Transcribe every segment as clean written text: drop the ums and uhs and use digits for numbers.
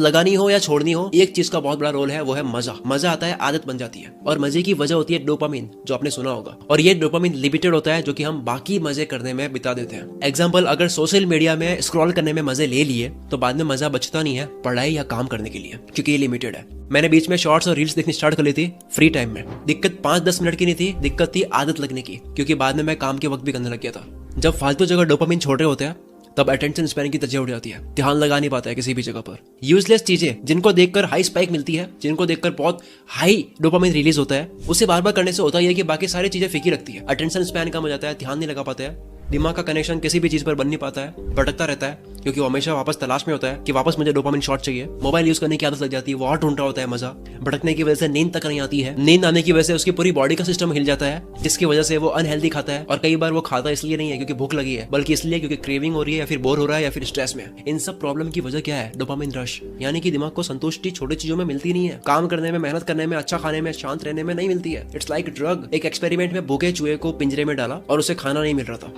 लगानी हो या छोड़नी हो, एक चीज का बहुत बड़ा रोल है, वो है मजा। मजा आता है, आदत बन जाती है, और मजे की वजह होती है डोपामिन, जो आपने सुना होगा। और ये डोपामिन लिमिटेड होता है, जो कि हम बाकी मजे करने में बिता देते हैं। एग्जाम्पल, अगर सोशल मीडिया में स्क्रॉल करने में मजे ले लिए तो बाद में मजा बचता नहीं है पढ़ाई या काम करने के लिए, क्योंकि ये लिमिटेड है। मैंने बीच में शॉर्ट्स और रील्स देखनी स्टार्ट कर ली थी फ्री टाइम में। दिक्कत 5-10 मिनट की नहीं थी, दिक्कत थी आदत लगने की, क्योंकि बाद में मैं काम के वक्त भी करने लग गया था। जब फालतू जगह डोपामिन छोड़ रहे होते हैं तब अटेंशन स्पैन की तरजीह उठ जाती है, ध्यान लगा नहीं पाता है किसी भी जगह पर। यूजलेस चीजें जिनको देखकर हाई स्पाइक मिलती है, जिनको देखकर बहुत हाई डोपामिन रिलीज होता है, उसे बार बार करने से होता है कि बाकी सारी चीजें फीकी रखती है, अटेंशन स्पैन कम हो जाता है, ध्यान नहीं लगा पाते हैं, दिमाग का कनेक्शन किसी भी चीज पर बन नहीं पाता है, भटकता रहता है, क्योंकि वो हमेशा वापस तलाश में होता है कि वापस मुझे डोपामिन शॉट चाहिए। मोबाइल यूज करने की आदत लग जाती है, वो और ढूंढ रहा होता है मजा। भटकने की वजह से नींद तक नहीं आती है, नींद आने की वजह से उसकी पूरी बॉडी का सिस्टम हिल जाता है, जिसकी वजह से वो अनहेल्दी खाता है। और कई बार वो खाता इसलिए नहीं है क्योंकि भूख लगी है, बल्कि इसलिए क्योंकि क्रेविंग हो रही है, या फिर बोर हो रहा है, या फिर स्ट्रेस में। इन सब प्रॉब्लम की वजह क्या है? डोपामिन रश, यानी कि दिमाग को संतुष्टि छोटी चीजों में मिलती नहीं है, काम करने में, मेहनत करने में, अच्छा खाने में, शांत रहने में नहीं मिलती है। It's like drug. एक एक्सपेरिमेंट में भूखे चूहे को पिंजरे में डाला और उसे खाना नहीं मिल रहा था।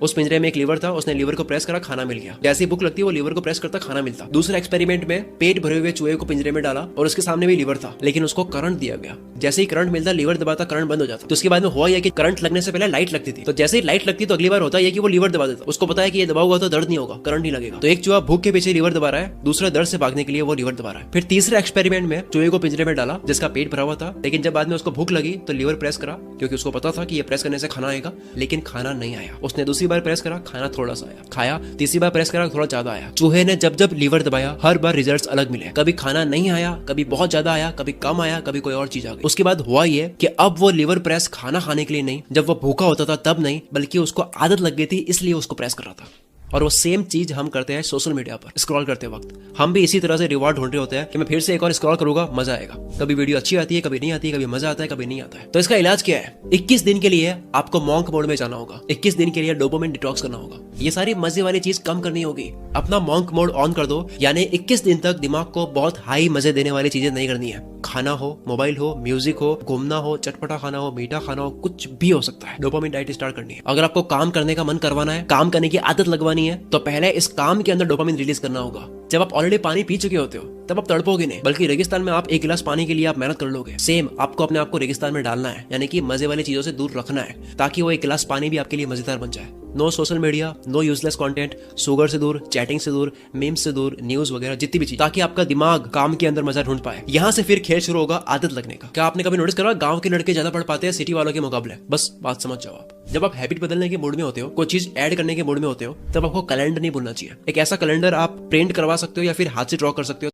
उस पिंजरे में एक लीवर था, उसने लीवर को प्रेस करा, खाना मिल गया। जैसी भूख लगती है वो लीवर को प्रेस करता, खाना मिलता। दूसरे एक्सपेरिमेंट में पेट भरे हुए चूहे को पिंजरे में डाला और उसके सामने भी लीवर था, लेकिन उसको करंट दिया गया। जैसे ही करंट मिलता, लीवर दबाता, करंट बंद हो जाता। तो उसके बाद में हुआ यह कि करंट लगने से पहले लाइट लगती थी, तो जैसे ही लाइट लगती तो अगली बार होता है कि वो लीवर दबा देता। उसको पता है कि ये दबा हुआ तो दर्द नहीं होगा, करंट नहीं लगेगा। तो एक चूहा भूख के पीछे लीवर दबा रहा है, दूसरा दर्द से भागने के लिए वो लीवर दबा रहा है। फिर तीसरे एक्सपेरिमेंट में चूहे को पिंजरे में डाला जिसका पेट भरा हुआ था, लेकिन जब बाद में उसको भूख लगी तो लीवर प्रेस करा, क्योंकि उसको पता था कि ये प्रेस करने से खाना आएगा, लेकिन खाना नहीं आया। उसने दूसरी बार प्रेस करा, खाना थोड़ा सा आया, खाया, तीसरी बार प्रेस करा, थोड़ा ज्यादा आया। चूहे ने जब जब लीवर दबाया हर बार रिजल्ट्स अलग मिले, कभी खाना नहीं आया, कभी बहुत ज्यादा आया, कभी कम आया, कभी कोई और चीज आ गई। उसके बाद हुआ ये कि अब वो लीवर प्रेस खाना खाने के लिए नहीं, जब वो भूखा होता था तब नहीं, बल्कि उसको आदत लग गई थी इसलिए उसको प्रेस कर रहा था। और वो सेम चीज हम करते हैं सोशल मीडिया पर स्क्रॉल करते वक्त। हम भी इसी तरह से रिवॉर्ड ढूंढ रहे होते हैं कि मैं फिर से एक और स्क्रॉल करूंगा, मजा आएगा। कभी वीडियो अच्छी आती है, कभी नहीं आती है, कभी मजा आता है, कभी नहीं आता है। तो इसका इलाज क्या है? 21 दिन के लिए आपको मॉन्क मोड में जाना होगा, 21 दिन के लिए डोपामिन डिटॉक्स करना होगा, ये सारी मजे वाली चीज कम करनी होगी। अपना मॉन्क मोड ऑन कर दो, यानी 21 दिन तक दिमाग को बहुत हाई मजे देने वाली चीजें नहीं करनी है। खाना हो, मोबाइल हो, म्यूजिक हो, घूमना हो, चटपटा खाना हो, मीठा खाना हो, कुछ भी हो सकता है। डोपामिन डाइट स्टार्ट करनी है। अगर आपको काम करने का मन करवाना है, काम करने की आदत लगवानी है, तो पहले इस काम के अंदर डोपामिन रिलीज करना होगा। जब आप ऑलरेडी पानी पी चुके होते हो तब आप तड़पोगे नहीं, बल्कि रेगिस्तान में आप एक गिलास पानी के लिए आप मेहनत कर लोगे। सेम आपको अपने आप को रेगिस्तान में डालना है, यानी कि मजे वाली चीजों से दूर रखना है, ताकि वो एक गिलास पानी भी आपके लिए मजेदार बन जाए। No social media, no useless content, sugar से दूर, चैटिंग से दूर, मीम्स से दूर, न्यूज वगैरह जितनी भी चीज, ताकि आपका दिमाग काम के अंदर मजा ढूंढ पाए। यहाँ से फिर खेल शुरू होगा आदत लगने का। क्या आपने कभी नोटिस करा गांव के लड़के ज्यादा पढ़ पाते हैं सिटी वालों के मुकाबले? बस बात समझ जाओ आप। जब आप हैबिट बदलने के मूड में होते हो, कोई चीज ऐड करने के मूड में होते हो, तब आपको कैलेंडर नहीं भूलना चाहिए। एक ऐसा कैलेंडर आप प्रिंट करवा सकते हो या फिर हाथ से ड्रॉ कर सकते हो।